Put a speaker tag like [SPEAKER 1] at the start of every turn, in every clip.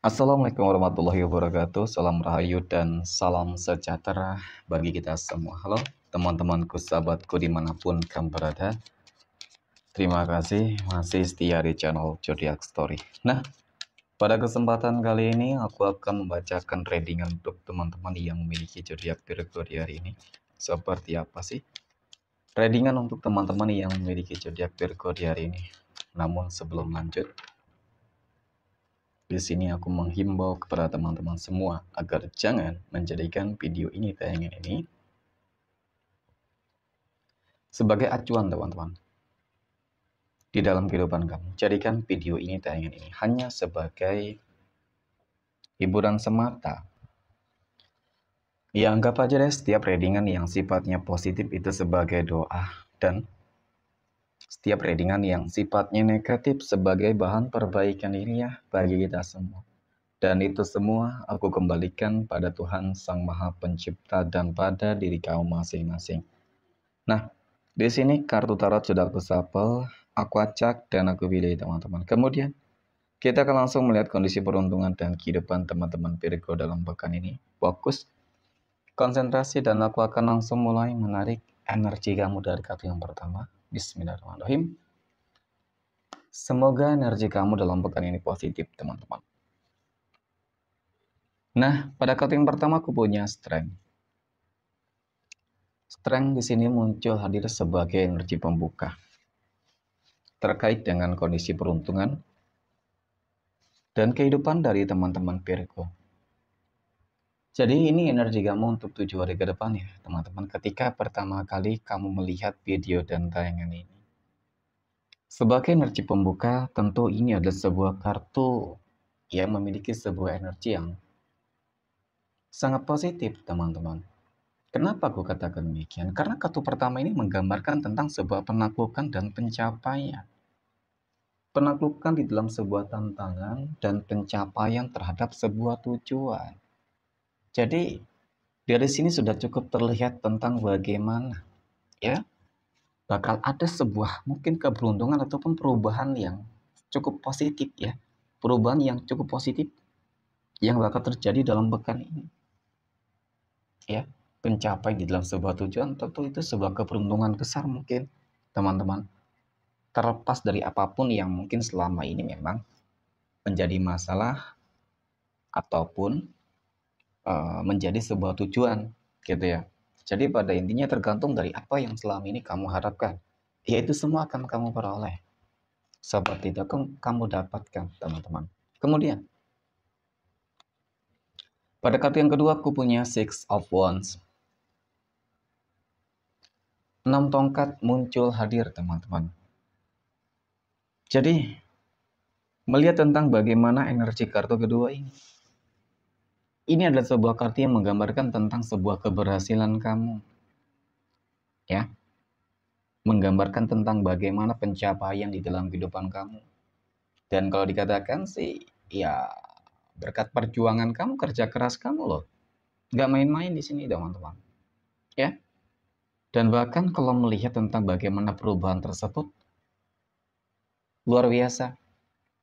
[SPEAKER 1] Assalamualaikum warahmatullahi wabarakatuh. Salam rahayu dan salam sejahtera bagi kita semua. Halo teman-temanku, sahabatku dimanapun kamu berada. Terima kasih masih setia di channel Zodiac Story. Nah, pada kesempatan kali ini aku akan membacakan readingan untuk teman-teman yang memiliki zodiak Virgo di hari ini. Seperti apa sih readingan untuk teman-teman yang memiliki zodiak Virgo di hari ini? Namun sebelum lanjut, di sini aku menghimbau kepada teman-teman semua agar jangan menjadikan video ini, tayangan ini, sebagai acuan teman-teman di dalam kehidupan kamu. Jadikan video ini, tayangan ini hanya sebagai hiburan semata. Ya, anggap aja deh setiap readingan yang sifatnya positif itu sebagai doa, dan setiap readingan yang sifatnya negatif sebagai bahan perbaikan diri ya bagi kita semua. Dan itu semua aku kembalikan pada Tuhan Sang Maha Pencipta dan pada diri kamu masing-masing. Nah, di sini kartu tarot sudah aku shuffle, aku acak dan aku pilih teman-teman. Kemudian kita akan langsung melihat kondisi peruntungan dan kehidupan teman-teman Virgo dalam pekan ini. Fokus, konsentrasi, dan aku akan langsung mulai menarik energi kamu dari kartu yang pertama. Bismillahirrahmanirrahim. Semoga energi kamu dalam pekan ini positif teman-teman. Nah, pada kartu yang pertama aku punya Strength. Strength di sini muncul hadir sebagai energi pembuka terkait dengan kondisi peruntungan dan kehidupan dari teman-teman Virgo. Jadi ini energi kamu untuk 7 hari ke depan ya teman-teman, ketika pertama kali kamu melihat video dan tayangan ini. Sebagai energi pembuka, tentu ini adalah sebuah kartu yang memiliki sebuah energi yang sangat positif teman-teman. Kenapa aku katakan demikian? Karena kartu pertama ini menggambarkan tentang sebuah penaklukan dan pencapaian. Penaklukan di dalam sebuah tantangan dan pencapaian terhadap sebuah tujuan. Jadi dari sini sudah cukup terlihat tentang bagaimana ya bakal ada sebuah mungkin keberuntungan ataupun perubahan yang cukup positif ya. Perubahan yang cukup positif yang bakal terjadi dalam pekan ini. Ya, pencapaian di dalam sebuah tujuan tentu itu sebuah keberuntungan besar mungkin teman-teman. Terlepas dari apapun yang mungkin selama ini memang menjadi masalah ataupun menjadi sebuah tujuan gitu ya. Jadi pada intinya tergantung dari apa yang selama ini kamu harapkan, yaitu semua akan kamu peroleh. Seperti itu kamu dapatkan teman-teman. Kemudian pada kartu yang kedua aku punya Six of Wands. 6 tongkat muncul hadir teman-teman. Jadi melihat tentang bagaimana energi kartu kedua ini. Ini adalah sebuah kartu yang menggambarkan tentang sebuah keberhasilan kamu. Ya. Menggambarkan tentang bagaimana pencapaian di dalam kehidupan kamu. Dan kalau dikatakan sih, ya berkat perjuangan kamu, kerja keras kamu loh. Nggak main-main di sini teman-teman. Ya. Dan bahkan kalau melihat tentang bagaimana perubahan tersebut, luar biasa.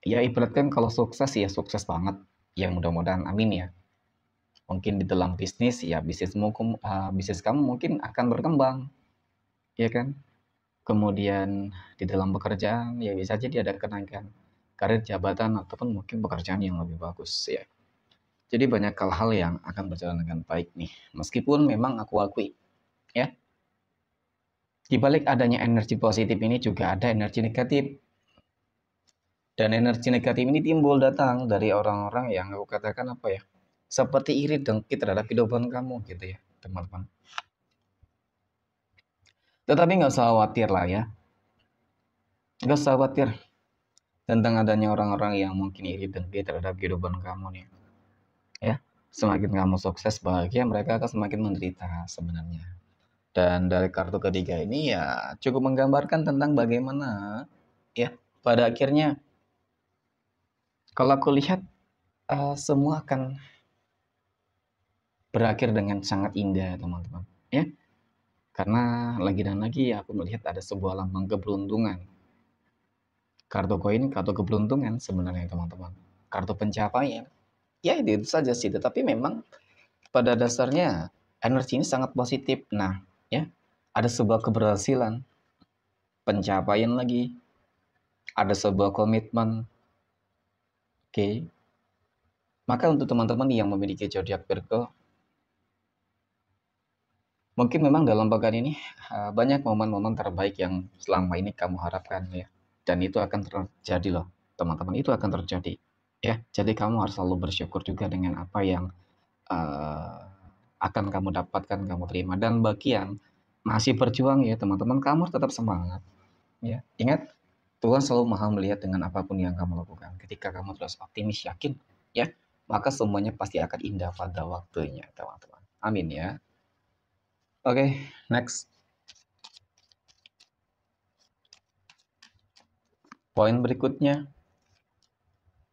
[SPEAKER 1] Ya ibaratkan kalau sukses ya sukses banget. Ya mudah-mudahan amin ya. Mungkin di dalam bisnis ya bisnis kamu mungkin akan berkembang. Ya kan? Kemudian di dalam pekerjaan ya bisa jadi ada kenaikan karir, jabatan, ataupun mungkin pekerjaan yang lebih bagus ya. Jadi banyak hal-hal yang akan berjalan dengan baik nih. Meskipun memang aku akui ya, di balik adanya energi positif ini juga ada energi negatif. Dan energi negatif ini timbul datang dari orang-orang yang aku katakan apa ya, seperti iri dengki terhadap kehidupan kamu gitu ya teman-teman. Tetapi nggak usah khawatir lah ya. Nggak usah khawatir tentang adanya orang-orang yang mungkin iri dengki terhadap kehidupan kamu nih. Ya, semakin kamu sukses bahagia, mereka akan semakin menderita sebenarnya. Dan dari kartu ketiga ini ya cukup menggambarkan tentang bagaimana ya pada akhirnya kalau aku lihat semua akan berakhir dengan sangat indah teman-teman ya. Karena lagi dan lagi aku melihat ada sebuah lambang keberuntungan. Kartu koin, kartu keberuntungan sebenarnya teman-teman. Kartu pencapaian. Ya itu saja sih, tetapi memang pada dasarnya energi ini sangat positif. Nah, ya, ada sebuah keberhasilan, pencapaian lagi, ada sebuah komitmen. Oke. Maka untuk teman-teman yang memiliki zodiak Virgo, mungkin memang dalam pekan ini banyak momen-momen terbaik yang selama ini kamu harapkan ya. Dan itu akan terjadi loh, teman-teman. Itu akan terjadi. Ya, jadi kamu harus selalu bersyukur juga dengan apa yang eh, akan kamu dapatkan, kamu terima. Dan bagi yang masih berjuang ya teman-teman, kamu harus tetap semangat. Ya, ingat Tuhan selalu maha melihat dengan apapun yang kamu lakukan. Ketika kamu terus optimis, yakin, ya, maka semuanya pasti akan indah pada waktunya, teman-teman. Amin ya. Oke, next. Poin berikutnya,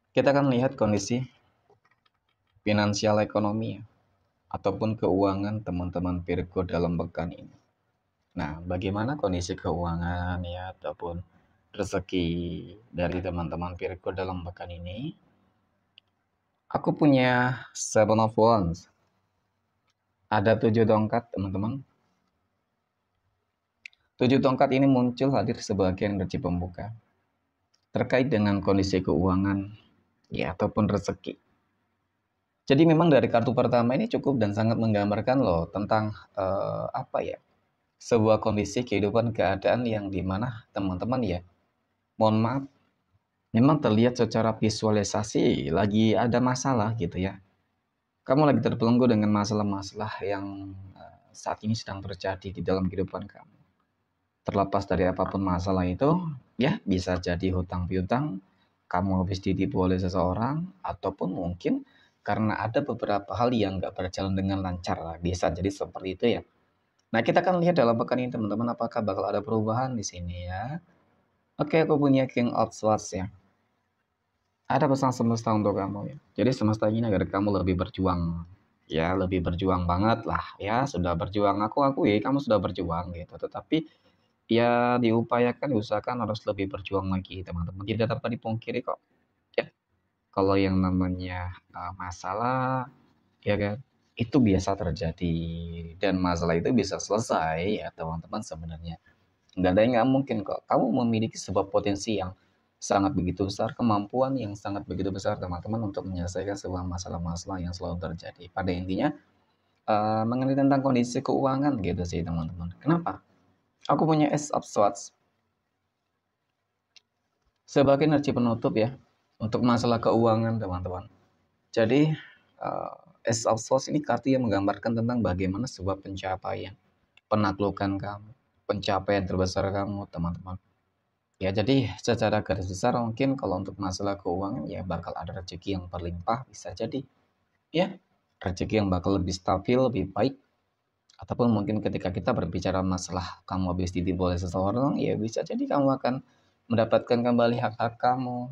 [SPEAKER 1] kita akan lihat kondisi finansial ekonomi ya, ataupun keuangan teman-teman Virgo dalam pekan ini. Nah, bagaimana kondisi keuangan ya ataupun rezeki dari teman-teman Virgo dalam pekan ini? Aku punya Seven of Wands. Ada 7 tongkat, teman-teman. 7 tongkat ini muncul hadir sebagai energi pembuka terkait dengan kondisi keuangan ya ataupun rezeki. Jadi memang dari kartu pertama ini cukup dan sangat menggambarkan loh tentang apa ya, sebuah kondisi kehidupan keadaan yang dimana teman-teman ya, mohon maaf, memang terlihat secara visualisasi lagi ada masalah gitu ya. Kamu lagi terbelenggu dengan masalah-masalah yang saat ini sedang terjadi di dalam kehidupan kamu. Terlepas dari apapun masalah itu, ya bisa jadi hutang piutang, kamu habis ditipu oleh seseorang, ataupun mungkin karena ada beberapa hal yang nggak berjalan dengan lancar, bisa jadi seperti itu ya. Nah, kita akan lihat dalam pekan ini teman-teman apakah bakal ada perubahan di sini ya. Oke, aku punya King of Swords ya. Ada pesan semesta untuk kamu ya. Jadi semesta ini agar kamu lebih berjuang. Ya, lebih berjuang banget lah ya. Sudah berjuang, aku akui kamu sudah berjuang gitu. Tetapi ya diupayakan, diusahakan harus lebih berjuang lagi teman-teman. Tidak dapat dipungkiri kok. Ya, kalau yang namanya masalah ya kan itu biasa terjadi dan masalah itu bisa selesai ya teman-teman sebenarnya. Nggak ada yang nggak mungkin kok. Kamu memiliki sebuah potensi yang sangat begitu besar, kemampuan yang sangat begitu besar teman-teman untuk menyelesaikan sebuah masalah-masalah yang selalu terjadi. Pada intinya mengenai tentang kondisi keuangan gitu sih teman-teman. Kenapa? Aku punya Ace of Swords sebagai energi penutup ya untuk masalah keuangan teman-teman. Jadi Ace of Swords ini kartu yang menggambarkan tentang bagaimana sebuah pencapaian, penaklukan kamu, pencapaian terbesar kamu teman-teman. Ya, jadi secara garis besar mungkin kalau untuk masalah keuangan ya bakal ada rezeki yang berlimpah bisa jadi. Ya, rezeki yang bakal lebih stabil, lebih baik. Ataupun mungkin ketika kita berbicara masalah kamu habis ditipu oleh seseorang, ya bisa jadi kamu akan mendapatkan kembali hak-hak kamu.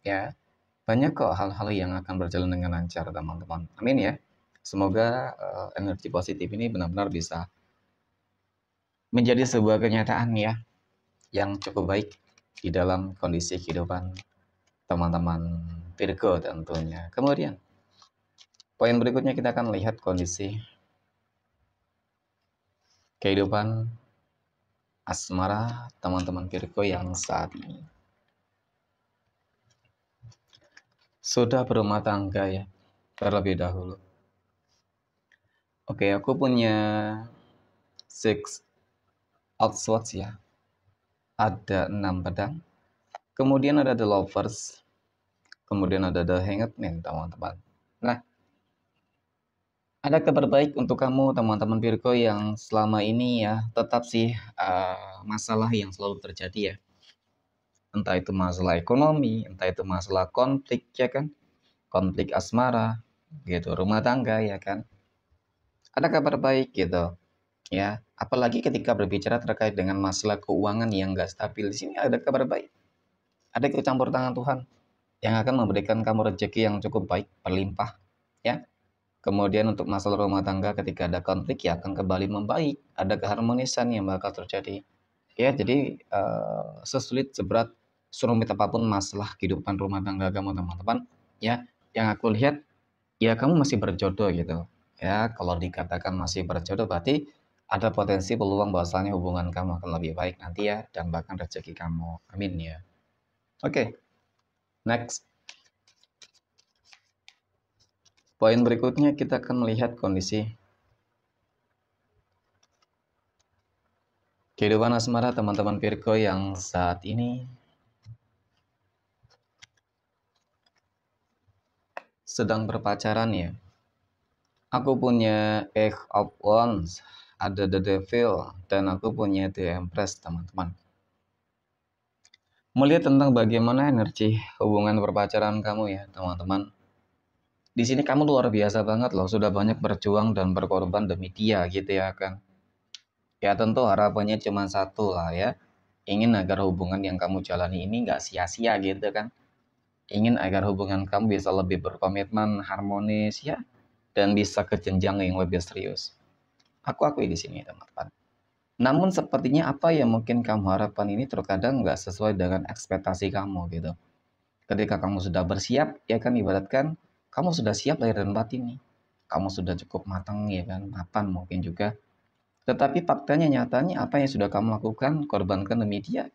[SPEAKER 1] Ya, banyak kok hal-hal yang akan berjalan dengan lancar teman-teman. Amin ya. Semoga energi positif ini benar-benar bisa menjadi sebuah kenyataan ya yang cukup baik di dalam kondisi kehidupan teman-teman Virgo tentunya. Kemudian, poin berikutnya kita akan lihat kondisi kehidupan asmara teman-teman Virgo yang saat ini sudah berumah tangga ya terlebih dahulu. Oke, aku punya Six of Swords ya. Ada 6 pedang. Kemudian ada The Lovers. Kemudian ada The Hanged Man teman-teman. Nah, ada kabar baik untuk kamu teman-teman Virgo yang selama ini ya tetap sih masalah yang selalu terjadi ya. Entah itu masalah ekonomi, entah itu masalah konflik ya kan, konflik asmara gitu, rumah tangga ya kan. Ada kabar baik gitu ya, apalagi ketika berbicara terkait dengan masalah keuangan yang gak stabil, di sini ada kabar baik, ada ikut campur tangan Tuhan yang akan memberikan kamu rezeki yang cukup baik, berlimpah ya. Kemudian untuk masalah rumah tangga ketika ada konflik ya akan kembali membaik, ada keharmonisan yang bakal terjadi. Ya, jadi sesulit, seberat, serumit apapun masalah kehidupan rumah tangga kamu teman-teman, ya, yang aku lihat ya kamu masih berjodoh gitu. Ya, kalau dikatakan masih berjodoh berarti ada potensi peluang bahwasanya hubungan kamu akan lebih baik nanti ya, dan bahkan rezeki kamu. Amin ya. Oke, next. Poin berikutnya kita akan melihat kondisi kehidupan asmara teman-teman Virgo yang saat ini sedang berpacaran ya. Aku punya Eight of Wands, ada The Devil, dan aku punya The Empress, teman-teman. Melihat tentang bagaimana energi hubungan berpacaran kamu ya, teman-teman. Di sini kamu luar biasa banget loh, sudah banyak berjuang dan berkorban demi dia gitu ya kan. Ya tentu harapannya cuma satu lah ya. Ingin agar hubungan yang kamu jalani ini nggak sia-sia gitu kan. Ingin agar hubungan kamu bisa lebih berkomitmen, harmonis ya, dan bisa ke jenjang yang lebih serius. Aku akui di sini teman-teman. Namun sepertinya apa yang mungkin kamu harapkan ini terkadang nggak sesuai dengan ekspektasi kamu gitu. Ketika kamu sudah bersiap, ya kan ibaratkan kamu sudah siap lahir dan batin nih. Kamu sudah cukup matang ya kan, mapan mungkin juga. Tetapi faktanya nyatanya apa yang sudah kamu lakukan, korbankan demi dia,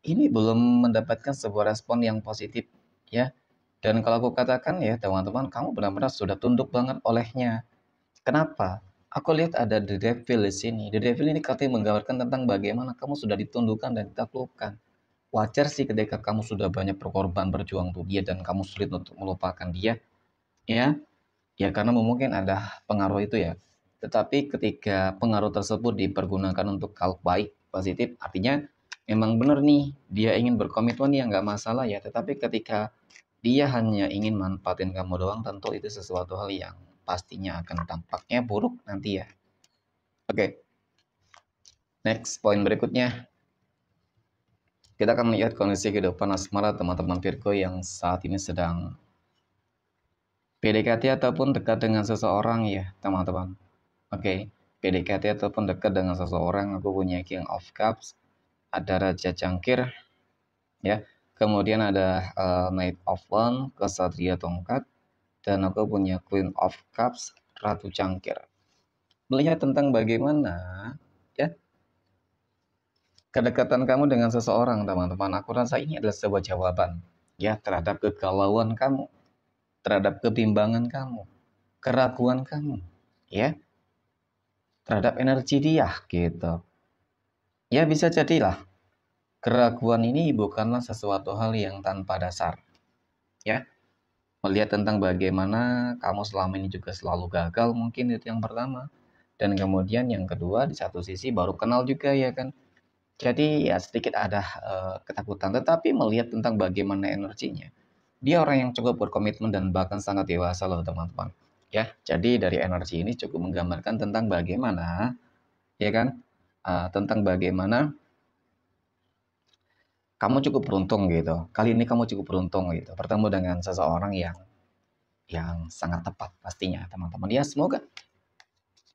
[SPEAKER 1] ini belum mendapatkan sebuah respon yang positif ya. Dan kalau aku katakan ya teman-teman, kamu benar-benar sudah tunduk banget olehnya. Kenapa? Aku lihat ada The Devil di sini. The Devil ini katanya menggambarkan tentang bagaimana kamu sudah ditundukkan dan ditaklukkan. Wajar sih ketika kamu sudah banyak berkorban berjuang untuk dia dan kamu sulit untuk melupakan dia, ya. Ya karena mungkin ada pengaruh itu ya. Tetapi ketika pengaruh tersebut dipergunakan untuk hal baik, positif, artinya memang benar nih dia ingin berkomitmen ya nggak masalah ya. Tetapi ketika dia hanya ingin manfaatin kamu doang, tentu itu sesuatu hal yang pastinya akan tampaknya buruk nanti ya. Oke, next poin berikutnya. Kita akan melihat kondisi kehidupan asmara teman-teman Virgo yang saat ini sedang PDKT ataupun dekat dengan seseorang ya, teman-teman. Oke, PDKT ataupun dekat dengan seseorang, aku punya King of Cups, ada Raja Cangkir, ya. Kemudian ada Knight of Wands, Kesatria Tongkat, dan aku punya Queen of Cups, Ratu Cangkir. Melihat tentang bagaimana ya kedekatan kamu dengan seseorang, teman-teman. Aku rasa ini adalah sebuah jawaban ya terhadap kegalauan kamu, terhadap kebimbangan kamu, keraguan kamu, ya, terhadap energi dia gitu. Ya bisa jadilah keraguan ini bukanlah sesuatu hal yang tanpa dasar, ya. Melihat tentang bagaimana kamu selama ini juga selalu gagal, mungkin itu yang pertama. Dan kemudian yang kedua, di satu sisi baru kenal juga ya kan. Jadi ya sedikit ada ketakutan, tetapi melihat tentang bagaimana energinya. Dia orang yang cukup berkomitmen dan bahkan sangat dewasa loh teman-teman. Ya, jadi dari energi ini cukup menggambarkan tentang bagaimana, ya kan, tentang bagaimana kamu cukup beruntung gitu. Kali ini kamu cukup beruntung gitu, bertemu dengan seseorang yang sangat tepat pastinya teman-teman. Ya semoga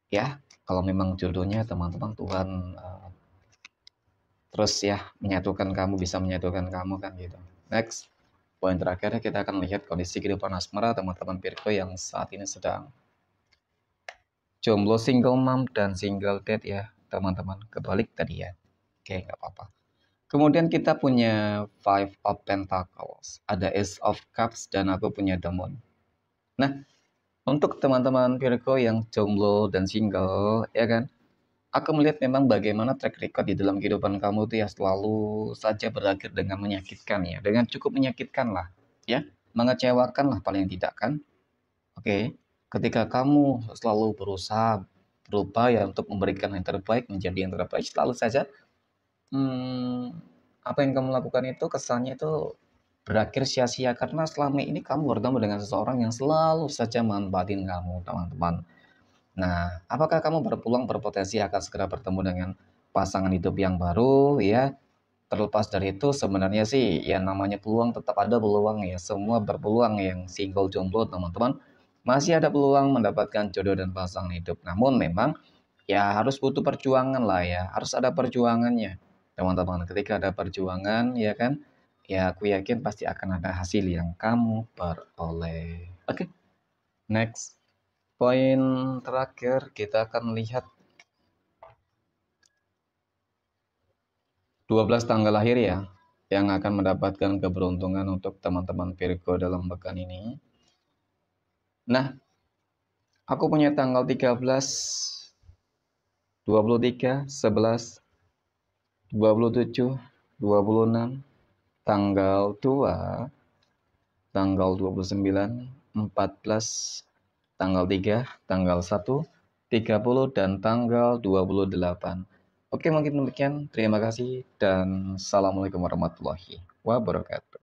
[SPEAKER 1] ya kalau memang jodohnya teman-teman Tuhan terus ya menyatukan kamu, bisa menyatukan kamu kan gitu. Next, poin terakhir kita akan lihat kondisi kehidupan asmara teman-teman Virgo yang saat ini sedang jomblo, single mom, dan single dad ya teman-teman. Kebalik tadi ya. Oke, nggak apa-apa. Kemudian kita punya Five of Pentacles, ada Ace of Cups, dan aku punya The Moon. Nah, untuk teman-teman Virgo yang jomblo dan single, ya kan, aku melihat memang bagaimana track record di dalam kehidupan kamu itu ya selalu saja berakhir dengan menyakitkan ya, dengan cukup menyakitkan lah, ya, mengecewakan lah paling tidak kan. Oke, ketika kamu selalu berusaha berupaya untuk memberikan yang terbaik, menjadi yang terbaik, selalu saja hmm, apa yang kamu lakukan itu kesannya itu berakhir sia-sia karena selama ini kamu bertemu dengan seseorang yang selalu saja manfaatin kamu, teman-teman. Nah, apakah kamu berpeluang berpotensi akan segera bertemu dengan pasangan hidup yang baru ya? Terlepas dari itu sebenarnya sih ya namanya peluang tetap ada peluang ya. Semua berpeluang yang single jomblo teman-teman masih ada peluang mendapatkan jodoh dan pasangan hidup. Namun memang ya harus butuh perjuangan lah ya. Harus ada perjuangannya. Teman-teman, ketika ada perjuangan ya kan, ya aku yakin pasti akan ada hasil yang kamu peroleh. Oke. Next, poin terakhir kita akan lihat 12 tanggal lahir ya, yang akan mendapatkan keberuntungan untuk teman-teman Virgo dalam pekan ini. Nah, aku punya tanggal 13, 23, 11, 27, 26, tanggal 2, tanggal 29, 14, tanggal 3, tanggal 1, 30, dan tanggal 28. Oke, mungkin demikian. Terima kasih dan assalamualaikum warahmatullahi wabarakatuh.